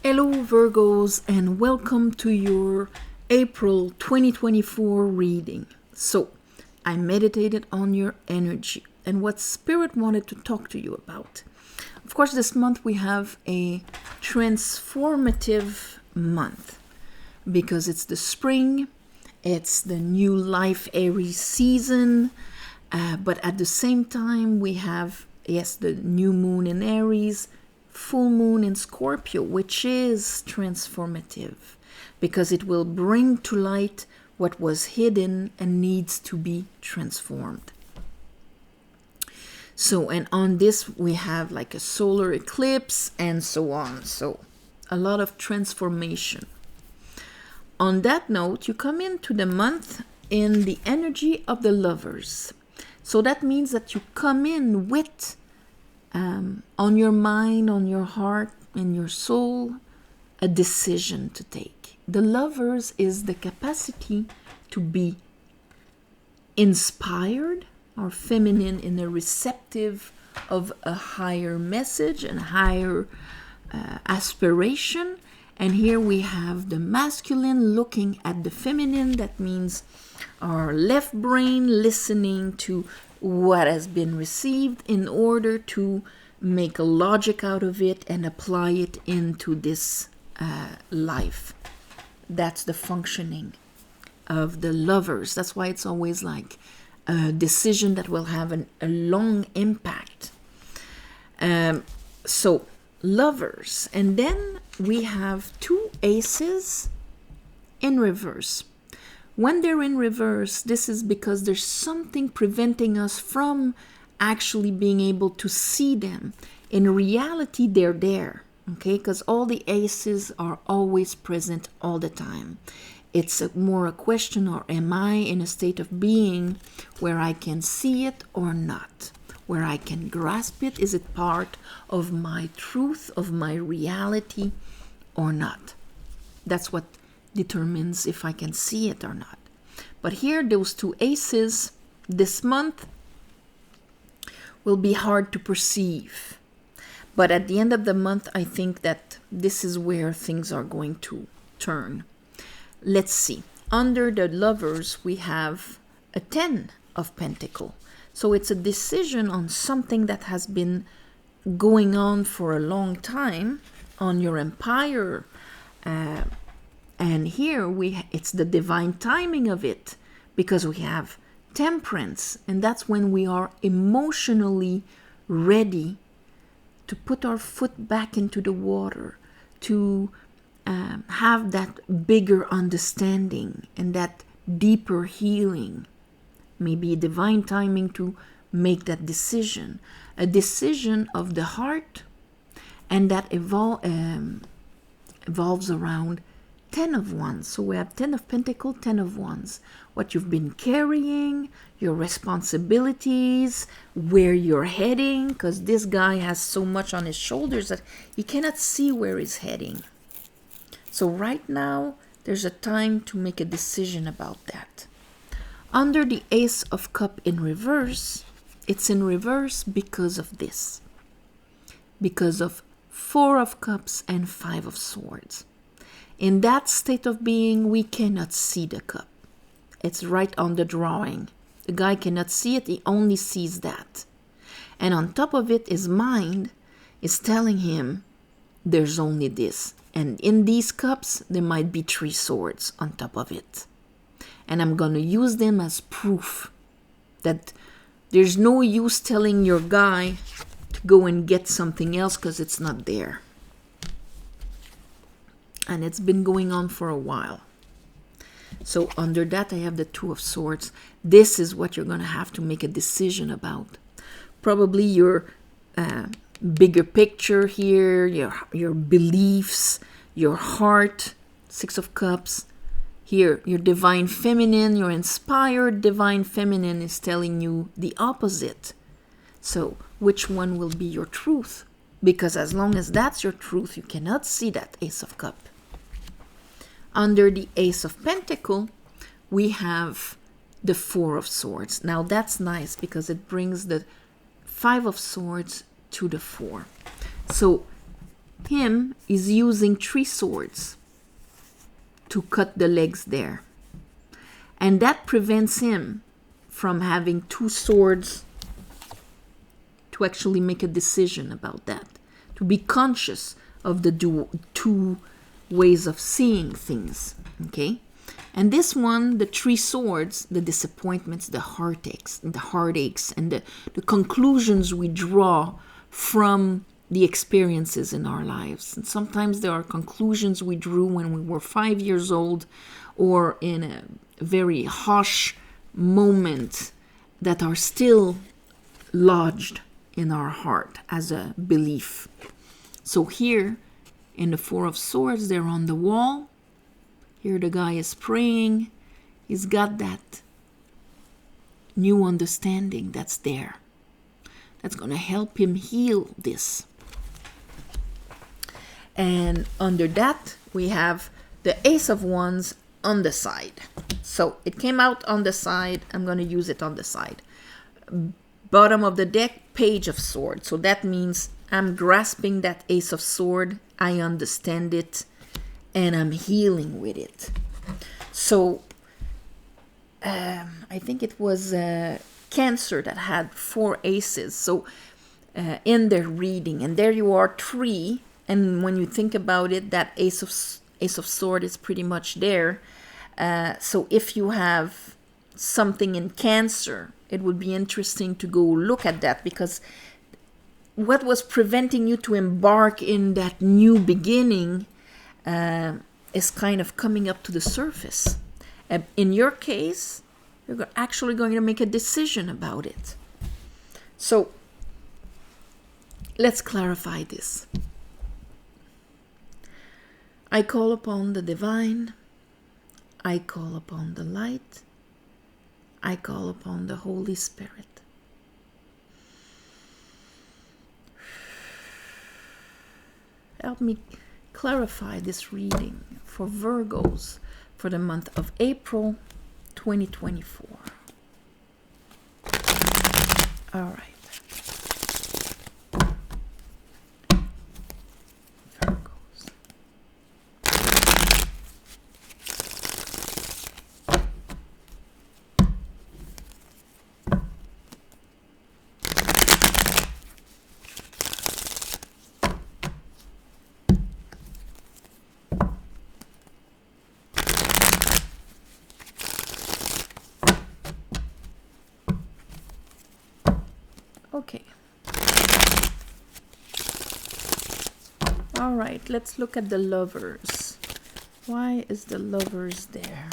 Hello Virgos and welcome to your April 2024 reading. So, I meditated on your energy and what Spirit wanted to talk to you about. Of course, this month we have a transformative month because it's the spring, it's the new life Aries season, but at the same time we have, the new moon in Aries, full moon in Scorpio, which is transformative because it will bring to light what was hidden and needs to be transformed. So, and on this we have like a solar eclipse and so on. So, a lot of transformation. On that note, you come into the month in the energy of the lovers. So that means that you come in with on your mind, on your heart, in your soul, a decision to take. The lovers is the capacity to be inspired or feminine in a receptive of a higher message and higher aspiration. And here we have the masculine looking at the feminine. That means our left brain listening to what has been received in order to make a logic out of it and apply it into this life. That's the functioning of the lovers. That's why it's always like a decision that will have a long impact. So, lovers. And then we have two aces in reverse. When they're in reverse, this is because there's something preventing us from actually being able to see them. In reality, they're there, okay? Because all the aces are always present all the time. It's more a question, or am I in a state of being where I can see it or not? Where I can grasp it? Is it part of my truth, of my reality or not? That's what determines if I can see it or not. But here, those two aces this month will be hard to perceive. But at the end of the month, I think that this is where things are going to turn. Let's see. Under the lovers, we have a 10 of Pentacles. So it's a decision on something that has been going on for a long time on your empire. And here it's the divine timing of it, because we have Temperance, and that's when we are emotionally ready to put our foot back into the water, to have that bigger understanding and that deeper healing. Maybe divine timing to make that decision, a decision of the heart, and that evolves around 10 of Wands. So we have 10 of Pentacles, 10 of Wands. What you've been carrying, your responsibilities, where you're heading, because this guy has so much on his shoulders that he cannot see where he's heading. So right now, there's a time to make a decision about that. Under the Ace of Cups in reverse, it's in reverse because of this. Because of 4 of Cups and 5 of Swords. In that state of being, we cannot see the cup. It's right on the drawing. The guy cannot see it, he only sees that. And on top of it, his mind is telling him there's only this. And in these cups, there might be 3 swords on top of it. And I'm going to use them as proof that there's no use telling your guy to go and get something else because it's not there. And it's been going on for a while. So under that, I have the 2 of Swords. This is what you're going to have to make a decision about. Probably your bigger picture here, your beliefs, your heart, 6 of Cups. Here, your divine feminine, your inspired divine feminine is telling you the opposite. So which one will be your truth? Because as long as that's your truth, you cannot see that Ace of Cups. Under the Ace of Pentacles, we have the 4 of Swords. Now that's nice because it brings the 5 of Swords to the 4. So him is using 3 swords to cut the legs there. And that prevents him from having 2 swords to actually make a decision about that, to be conscious of the 2 ways of seeing things, okay? And this one, the 3 swords, the disappointments, the heartaches, and the conclusions we draw from the experiences in our lives. And sometimes there are conclusions we drew when we were 5 years old, or in a very harsh moment, that are still lodged in our heart as a belief. So here in the 4 of Swords, they're on the wall. Here the guy is praying. He's got that new understanding that's there. That's going to help him heal this. And under that, we have the Ace of Wands on the side. So it came out on the side. I'm going to use it on the side. Bottom of the deck, Page of Swords. So that means I'm grasping that Ace of Sword. I understand it. And I'm healing with it. So I think it was Cancer that had 4 aces. So in their reading. And there you are, 3. And when you think about it, that Ace of Sword is pretty much there. So if you have something in Cancer, it would be interesting to go look at that, because what was preventing you to embark in that new beginning is kind of coming up to the surface. In your case, you're actually going to make a decision about it. So let's clarify this. I call upon the divine. I call upon the light. I call upon the Holy Spirit. Help me clarify this reading for Virgos for the month of April 2024. All right. Virgos. Okay. All right, let's look at the Lovers. Why is the Lovers there?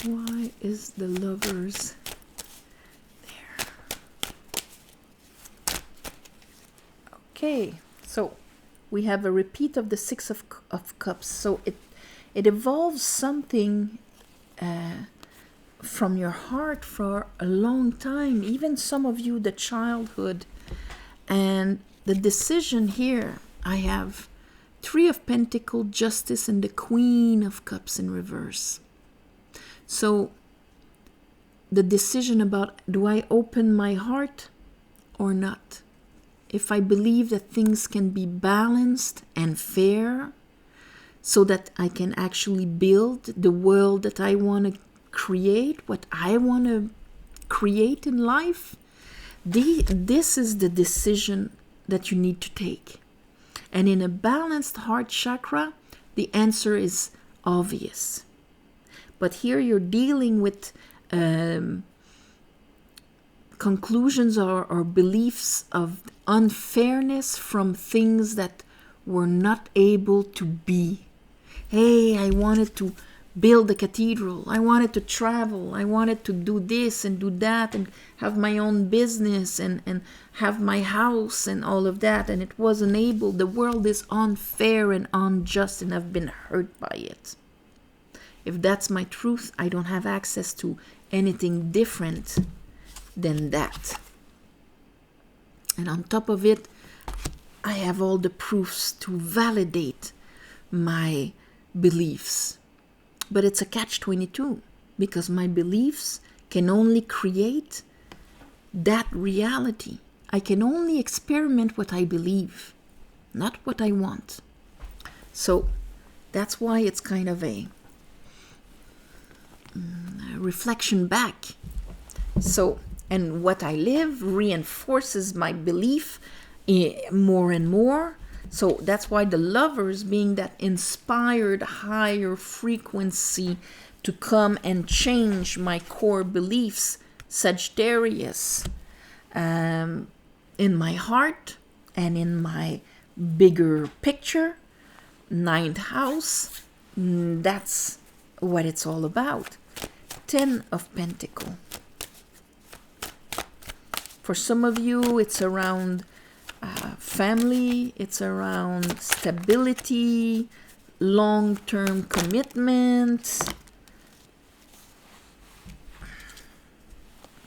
Why is the Lovers there? Okay, so we have a repeat of the 6 of Cups. So it evolves something from your heart for a long time, even some of you, the childhood. And the decision here, I have 3 of Pentacles, Justice, and the Queen of Cups in reverse. So the decision about, do I open my heart or not? If I believe that things can be balanced and fair, so that I can actually build the world that I want to create, what I want to create in life, this is the decision that you need to take. And in a balanced heart chakra, the answer is obvious. But here you're dealing with conclusions or beliefs of unfairness from things that were not able to be. Hey, I wanted to build a cathedral. I wanted to travel. I wanted to do this and do that and have my own business and have my house and all of that. And it wasn't able. The world is unfair and unjust, and I've been hurt by it. If that's my truth, I don't have access to anything different than that. And on top of it, I have all the proofs to validate my beliefs. But it's a catch-22, because my beliefs can only create that reality. I can only experiment what I believe. not what I want. So that's why it's kind of a reflection back. So, and what I live reinforces my belief more and more. So that's why the Lovers, being that inspired higher frequency to come and change my core beliefs, Sagittarius, in my heart and in my bigger picture, 9th house, that's what it's all about. 10 of Pentacles. For some of you, it's around family, it's around stability, long-term commitment.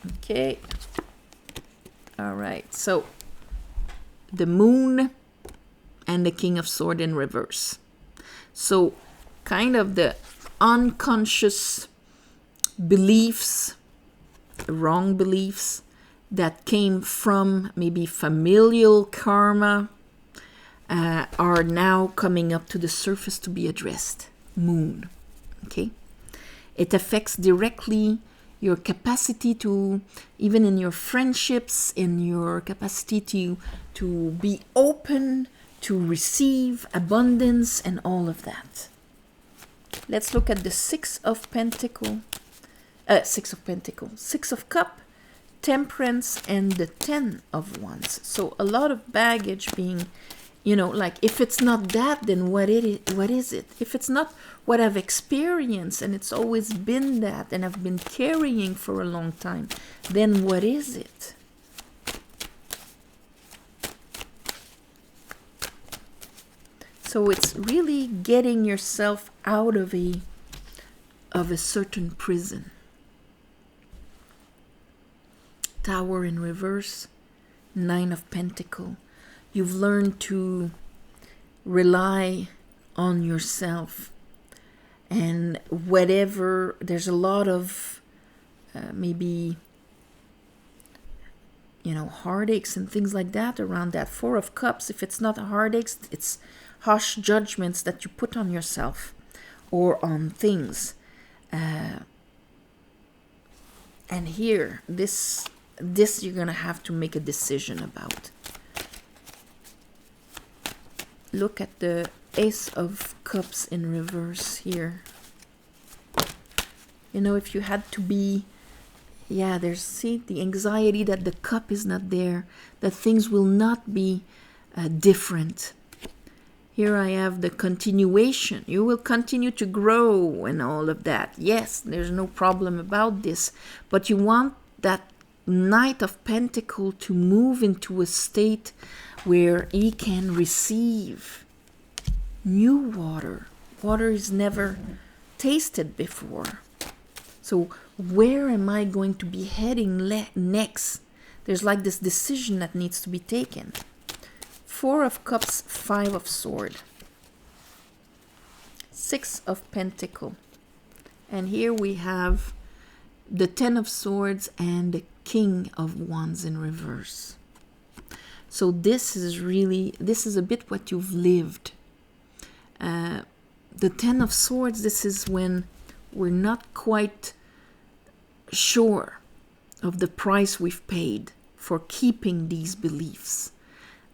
Okay. All right. So the Moon and the King of Swords in reverse. So kind of the unconscious beliefs, wrong beliefs that came from maybe familial karma are now coming up to the surface to be addressed. Moon. Okay. It affects directly your capacity to, even in your friendships, in your capacity to be open, to receive abundance and all of that. Let's look at the Six of Pentacles, Six of Cups, Temperance, and the 10 of Wands. So a lot of baggage being, like, if it's not that, then what is it? If it's not what I've experienced and it's always been that and I've been carrying for a long time, then what is it? So it's really getting yourself out of a certain prison. Tower in reverse, 9 of Pentacles. You've learned to rely on yourself, and whatever, there's a lot of maybe heartaches and things like that around that 4 of Cups. If it's not heartaches, it's harsh judgments that you put on yourself or on things. And here, this you're gonna have to make a decision about. Look at the Ace of Cups in reverse here. If you had to be, see the anxiety that the cup is not there, that things will not be different. Here I have the continuation. You will continue to grow and all of that. Yes, there's no problem about this. But you want that Knight of Pentacles to move into a state where he can receive new water. Water is never tasted before. So where am I going to be heading next? There's like this decision that needs to be taken. 4 of Cups, 5 of Swords. 6 of Pentacles. And here we have the 10 of Swords and the King of Wands in reverse. So this is a bit what you've lived. The 10 of Swords, this is when we're not quite sure of the price we've paid for keeping these beliefs.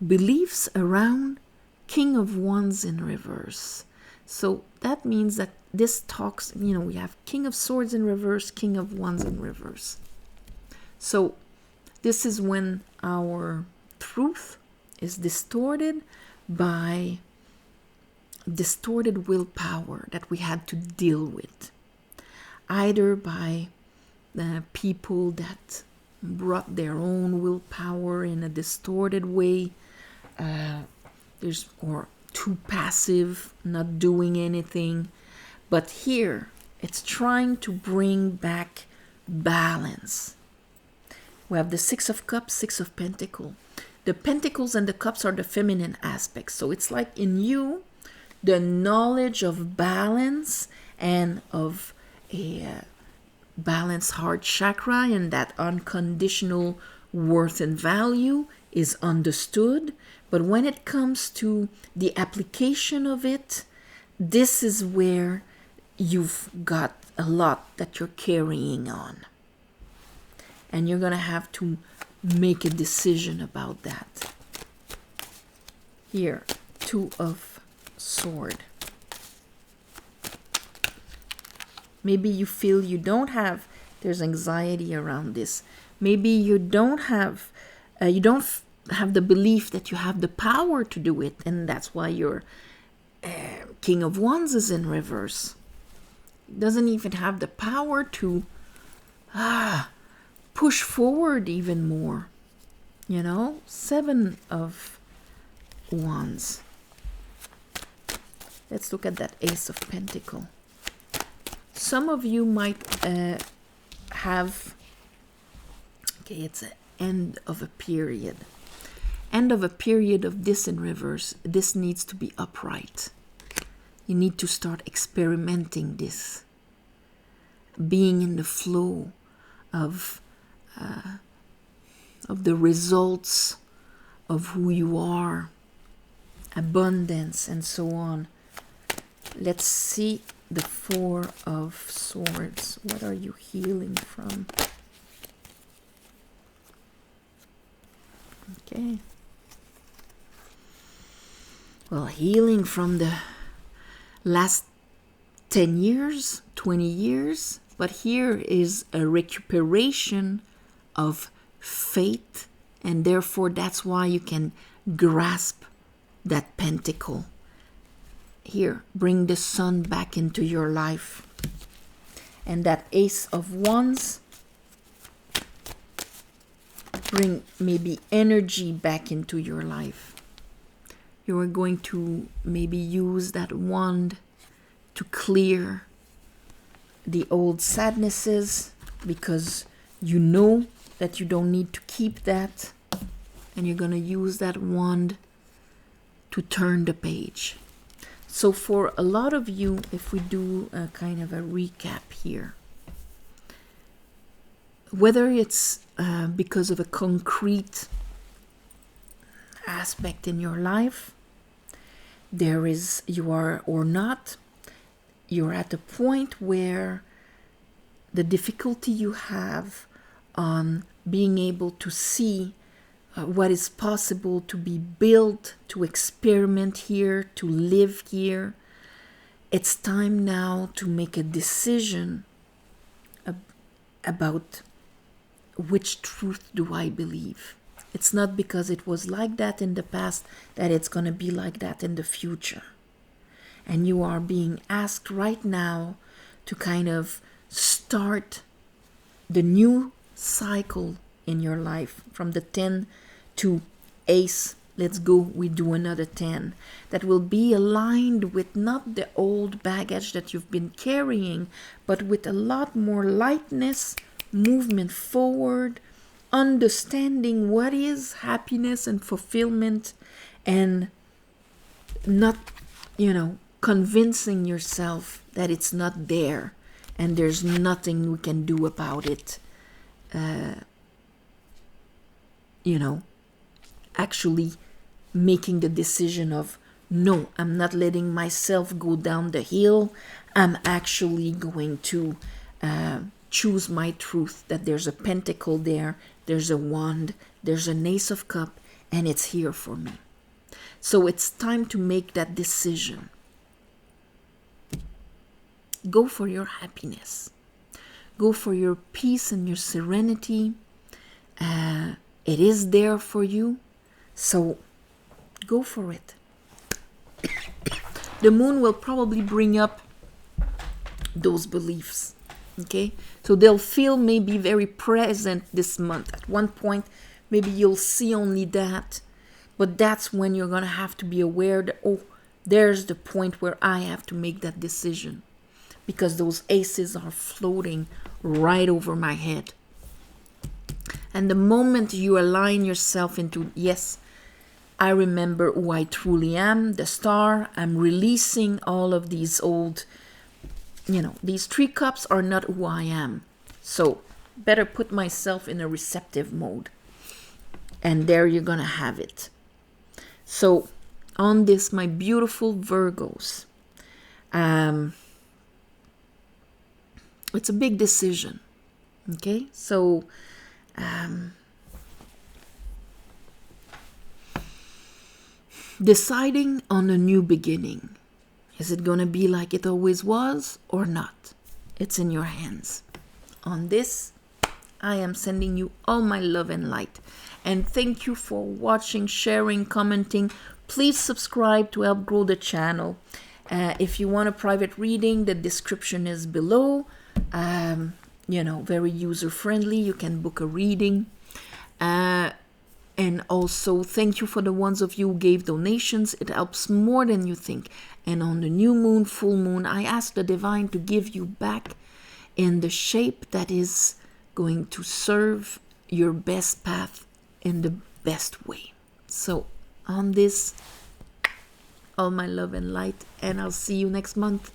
Beliefs around King of Wands in reverse. So that means that this talks, we have King of Swords in reverse, King of Wands in reverse. So this is when our truth is distorted by distorted willpower that we had to deal with, either by people that brought their own willpower in a distorted way, or too passive, not doing anything. But here it's trying to bring back balance. We have the 6 of Cups, 6 of Pentacles. The Pentacles and the Cups are the feminine aspects. So it's like in you, the knowledge of balance and of a balanced heart chakra and that unconditional worth and value is understood, But when it comes to the application of it, this is where you've got a lot that you're carrying on. And you're going to have to make a decision about that. Here, 2 of Swords. Maybe you feel you don't have, there's anxiety around this. Maybe you don't have the belief that you have the power to do it, and that's why your King of Wands is in reverse. Doesn't even have the power to push forward even more. 7 of Wands. Let's look at that Ace of Pentacles. Some of you might have, it's an end of a period. End of a period of this in reverse. This needs to be upright. You need to start experimenting this. Being in the flow of the results of who you are. Abundance and so on. Let's see the 4 of Swords. What are you healing from? Okay. Well, healing from the last 10 years, 20 years. But here is a recuperation of faith. And therefore, that's why you can grasp that pentacle. Here, bring the sun back into your life. And that Ace of Wands, bring maybe energy back into your life. You are going to maybe use that wand to clear the old sadnesses, because you know that you don't need to keep that. And you're going to use that wand to turn the page. So for a lot of you, if we do a kind of a recap here, whether it's because of a concrete aspect in your life, you are or not, you're at a point where the difficulty you have on being able to see what is possible to be built, to experiment here, to live here. It's time now to make a decision about which truth do I believe. It's not because it was like that in the past that it's going to be like that in the future. And you are being asked right now to kind of start the new cycle in your life from the 10 to Ace. Let's go, we do another 10. That will be aligned with not the old baggage that you've been carrying, but with a lot more lightness, movement forward, understanding what is happiness and fulfillment, and not, convincing yourself that it's not there and there's nothing we can do about it. Actually making the decision of, no, I'm not letting myself go down the hill. I'm actually going to choose my truth, that there's a pentacle there, there's a wand, there's an Ace of Cups, and it's here for me. So it's time to make that decision. Go for your happiness. Go for your peace and your serenity. It is there for you. So go for it. The moon will probably bring up those beliefs. Okay? So they'll feel maybe very present this month. At one point, maybe you'll see only that. But that's when you're going to have to be aware that, there's the point where I have to make that decision. Because those aces are floating right over my head. And the moment you align yourself into, yes, I remember who I truly am, the star, I'm releasing all of these old, these 3 cups are not who I am. So better put myself in a receptive mode. And there you're going to have it. So on this, my beautiful Virgos, it's a big decision. Okay, so deciding on a new beginning. Is it going to be like it always was or not? It's in your hands. On this, I am sending you all my love and light. And thank you for watching, sharing, commenting. Please subscribe to help grow the channel. If you want a private reading, the description is below. Very user-friendly. You can book a reading. And also, thank you for the ones of you who gave donations. It helps more than you think. And on the new moon, full moon, I ask the divine to give you back in the shape that is going to serve your best path in the best way. So, on this, all my love and light, and I'll see you next month.